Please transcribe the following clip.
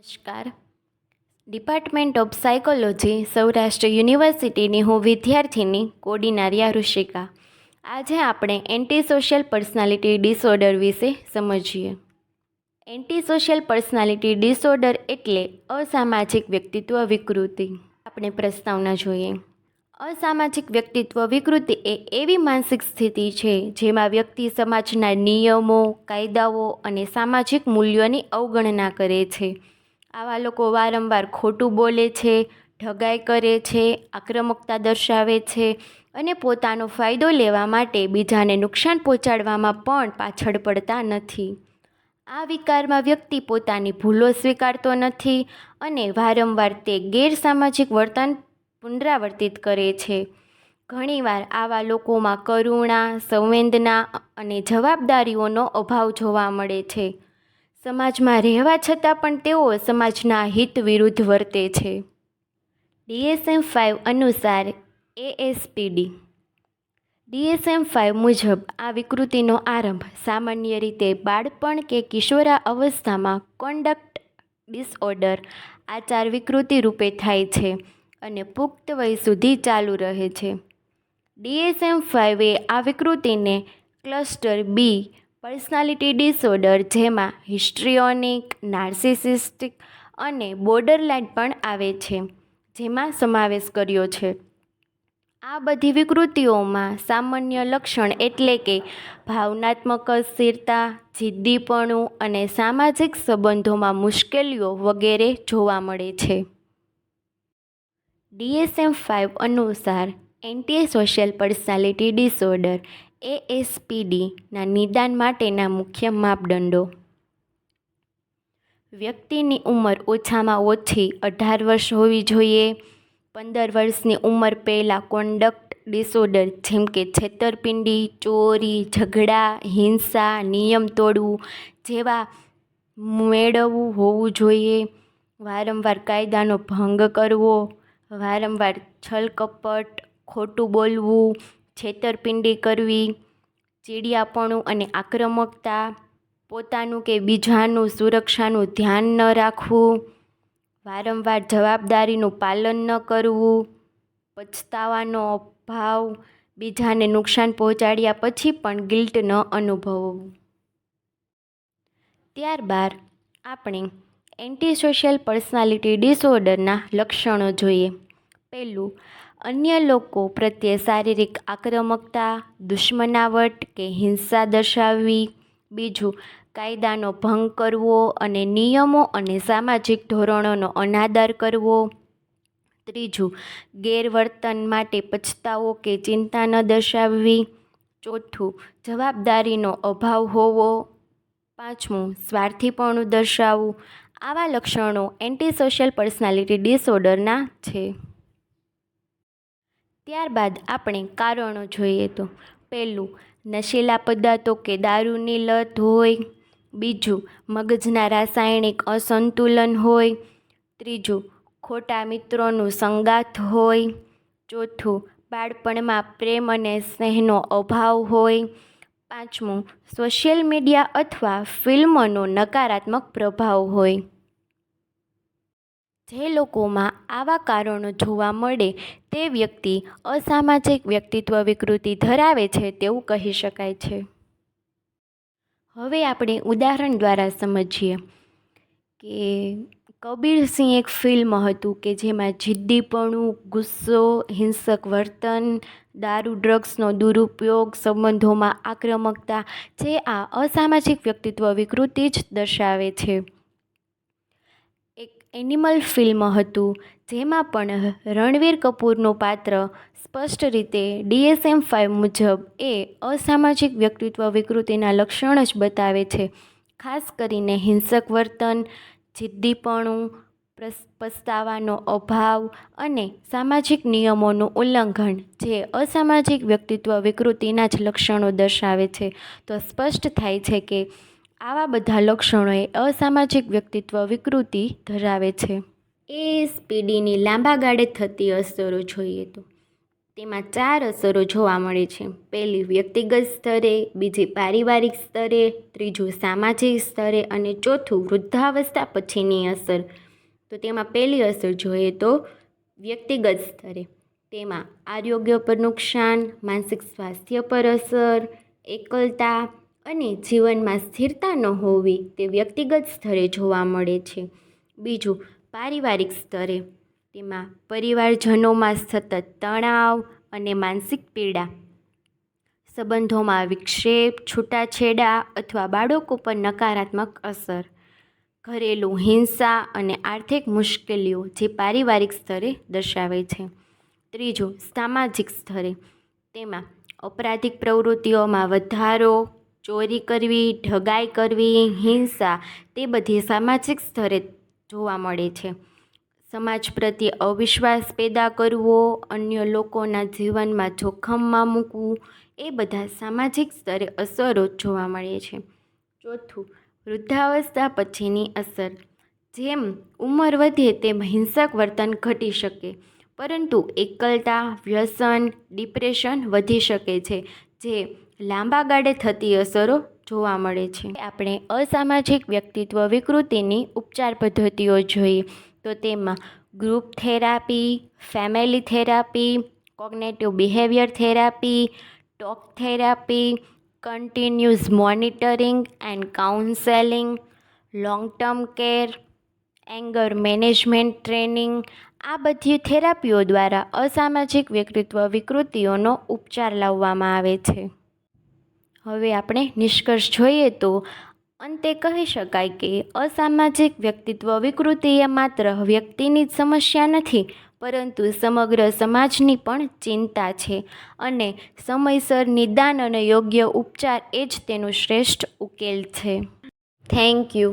નમસ્કાર. Department of psychology Saurashtra યુનિવર્સિટીની હું વિદ્યાર્થીની કોડીનારિયા ઋષિકા. આજે આપણે એન્ટી સોશિયલ પર્સનાલિટી ડિસઓર્ડર વિશે સમજીએ. એન્ટી સોશિયલ પર્સનાલિટી ડિસઓર્ડર એટલે અસામાજિક વ્યક્તિત્વ વિકૃતિ. આપણે પ્રસ્તાવના જોઈએ. અસામાજિક વ્યક્તિત્વ વિકૃતિ એ એવી માનસિક સ્થિતિ છે જેમાં વ્યક્તિ સમાજના નિયમો, કાયદાઓ અને સામાજિક મૂલ્યોની અવગણના કરે છે. આવા લોકો વારંવાર ખોટું બોલે છે, ઠગાઈ કરે છે, આક્રમકતા દર્શાવે છે અને પોતાનો ફાયદો લેવા માટે બીજાને નુકસાન પહોંચાડવામાં પણ પાછળ પડતા નથી. આ વિકારમાં વ્યક્તિ પોતાની ભૂલો સ્વીકારતો નથી અને વારંવાર તે ગેરસામાજિક વર્તન પુનરાવર્તિત કરે છે. ઘણીવાર આવા લોકોમાં કરુણા, સંવેદના અને જવાબદારીઓનો અભાવ જોવા મળે છે. સમાજમાં રહેવા છતાં પણ તેઓ સમાજના હિત વિરુદ્ધ વર્તે છે. DSM-5 અનુસાર DSM-5 મુજબ આ વિકૃતિનો આરંભ સામાન્ય રીતે બાળપણ કે કિશોરાવસ્થામાં કોન્ડક્ટ ડિસઓર્ડર આચાર વિકૃતિ રૂપે થાય છે અને પુખ્ત વય સુધી ચાલુ રહે છે. DSM-5 એ આ વિકૃતિને ક્લસ્ટર બી પર્સનાલિટી ડિસઓર્ડર જેમાં હિસ્ટ્રિયોનિક, નાર્સિસિસ્ટિક અને બોર્ડરલાઇન પણ આવે છે જેમાં સમાવેશ કર્યો છે. આ બધી વિકૃતિઓમાં સામાન્ય લક્ષણ એટલે કે ભાવનાત્મક અસ્થિરતા, જિદ્દીપણું અને સામાજિક સંબંધોમાં મુશ્કેલીઓ વગેરે જોવા મળે છે. DSM-5 અનુસાર એન્ટી સોશિયલ પર્સનાલિટી ડિસઓર્ડર ASPDના નિદાન માટેના મુખ્ય માપદંડો. વ્યક્તિની ઉંમર ઓછામાં ઓછી 18 વર્ષ હોવી જોઈએ. 15 વર્ષની ઉંમર પહેલાં કોન્ડક્ટ ડિસઓર્ડર જેમ કે છેતરપિંડી, ચોરી, ઝઘડા, હિંસા, નિયમ તોડવું જેવા મેળવવું હોવું જોઈએ. વારંવાર કાયદાનો ભંગ કરવો, વારંવાર છલકપટ, ખોટું બોલવું, છેતરપિંડી કરવી, ચીડિયાપણું અને આક્રમકતા, પોતાનું કે બીજાનું સુરક્ષાનું ધ્યાન ન રાખવું, વારંવાર જવાબદારીનું પાલન ન કરવું, પછતાવાનો અભાવ, બીજાને નુકસાન પહોંચાડ્યા પછી પણ ગિલ્ટ ન અનુભવવું. ત્યારબાદ આપણે એન્ટી સોશિયલ પર્સનાલિટી ડિસઓર્ડરના લક્ષણો જોઈએ. પહેલું, અન્ય લોકો પ્રત્યે શારીરિક આક્રમકતા, દુશ્મનાવટ કે હિંસા દર્શાવવી. બીજું, કાયદાનો ભંગ કરવો અને નિયમો અને સામાજિક ધોરણોનો અનાદર કરવો. ત્રીજું, ગેરવર્તન માટે પછતાવો કે ચિંતા ન દર્શાવવી. ચોથું, જવાબદારીનો અભાવ હોવો. પાંચમું, સ્વાર્થીપણું દર્શાવવું. આવા લક્ષણો એન્ટી સોશિયલ પર્સનાલિટી ડિસઓર્ડરના છે. ત્યારબાદ આપણે કારણો જોઈએ તો પહેલું, નશીલા પદાર્થો કે દારૂની લત હોય. બીજું, મગજના રાસાયણિક અસંતુલન હોય. ત્રીજું, ખોટા મિત્રોનું સંગાથ હોય. ચોથું, બાળપણમાં પ્રેમ અને સ્નેહનો અભાવ હોય. પાંચમું, સોશિયલ મીડિયા અથવા ફિલ્મનો નકારાત્મક પ્રભાવ હોય. જે લોકોમાં આવા કારણો જોવા મળે તે વ્યક્તિ અસામાજિક વ્યક્તિત્વ વિકૃતિ ધરાવે છે તેવું કહી શકાય છે. હવે આપણે ઉદાહરણ દ્વારા સમજીએ કે કબીર સિંહ એક ફિલ્મ હતું કે જેમાં જિદ્દીપણું, ગુસ્સો, હિંસક વર્તન, દારૂ ડ્રગ્સનો દુરુપયોગ, સંબંધોમાં આક્રમકતા જે આ અસામાજિક વ્યક્તિત્વ વિકૃતિ જ દર્શાવે છે. એક એનિમલ ફિલ્મ હતું જેમાં પણ રણવીર કપૂરનું પાત્ર સ્પષ્ટ રીતે DSM-5 મુજબ એ અસામાજિક વ્યક્તિત્વ વિકૃતિના લક્ષણ જ બતાવે છે. ખાસ કરીને હિંસક વર્તન, જિદ્દીપણું, પસ્તાવાનો અભાવ અને સામાજિક નિયમોનું ઉલ્લંઘન જે અસામાજિક વ્યક્તિત્વ વિકૃતિના જ લક્ષણો દર્શાવે છે. તો સ્પષ્ટ થાય છે કે આવા બધા લક્ષણો એ અસામાજિક વ્યક્તિત્વ વિકૃતિ ધરાવે છે. ASPDની લાંબા ગાળે થતી અસરો જોઈએ તો તેમાં 4 અસરો જોવા મળે છે. પહેલી વ્યક્તિગત સ્તરે, બીજી પારિવારિક સ્તરે, ત્રીજું સામાજિક સ્તરે અને ચોથું વૃદ્ધાવસ્થા પછીની અસર. તો તેમાં પહેલી અસર જોઈએ તો વ્યક્તિગત સ્તરે. તેમાં આરોગ્ય પર નુકસાન, માનસિક સ્વાસ્થ્ય પર અસર, એકલતા અને જીવનમાં સ્થિરતા ન હોવી તે વ્યક્તિગત સ્તરે જોવા મળે છે. બીજું પારિવારિક સ્તરે. તેમાં પરિવારજનોમાં સતત તણાવ અને માનસિક પીડા, સંબંધોમાં વિક્ષેપ, છૂટાછેડા અથવા બાળકો પર નકારાત્મક અસર, ઘરેલું હિંસા અને આર્થિક મુશ્કેલીઓ જે પારિવારિક સ્તરે દર્શાવે છે. ત્રીજું સામાજિક સ્તરે. તેમાં અપરાધિક પ્રવૃત્તિઓમાં વધારો, ચોરી કરવી, ઠગાઈ કરવી, હિંસા તે બધી સામાજિક સ્તરે જોવા મળે છે. સમાજ પ્રત્યે અવિશ્વાસ પેદા કરવો, અન્ય લોકોના જીવનમાં જોખમમાં મૂકવું એ બધા સામાજિક સ્તરે અસરો જોવા મળે છે. ચોથું વૃદ્ધાવસ્થા પછીની અસર. જેમ ઉંમર વધે તેમ હિંસક વર્તન ઘટી શકે, પરંતુ એકલતા, વ્યસન, ડિપ્રેશન વધી શકે છે, જે લાંબા ગાળે થતી અસરો જોવા મળે છે. આપણે અસામાજિક વ્યક્તિત્વ વિકૃતિની ઉપચાર પદ્ધતિઓ જોઈએ તો તેમાં group therapy, family therapy, cognitive behaviour therapy, talk therapy, continuous monitoring and counselling, long term care, anger management training આ બધી થેરાપીઓ દ્વારા અસામાજિક વ્યક્તિત્વ વિકૃતિઓનો ઉપચાર લાવવામાં આવે છે. હવે આપણે નિષ્કર્ષ જોઈએ તો અંતે કહી શકાય કે અસામાજિક વ્યક્તિત્વ વિકૃતિ એ માત્ર વ્યક્તિની જ સમસ્યા નથી, પરંતુ સમગ્ર સમાજની પણ ચિંતા છે અને સમયસર નિદાન અને યોગ્ય ઉપચાર એ જ તેનું શ્રેષ્ઠ ઉકેલ છે. Thank you.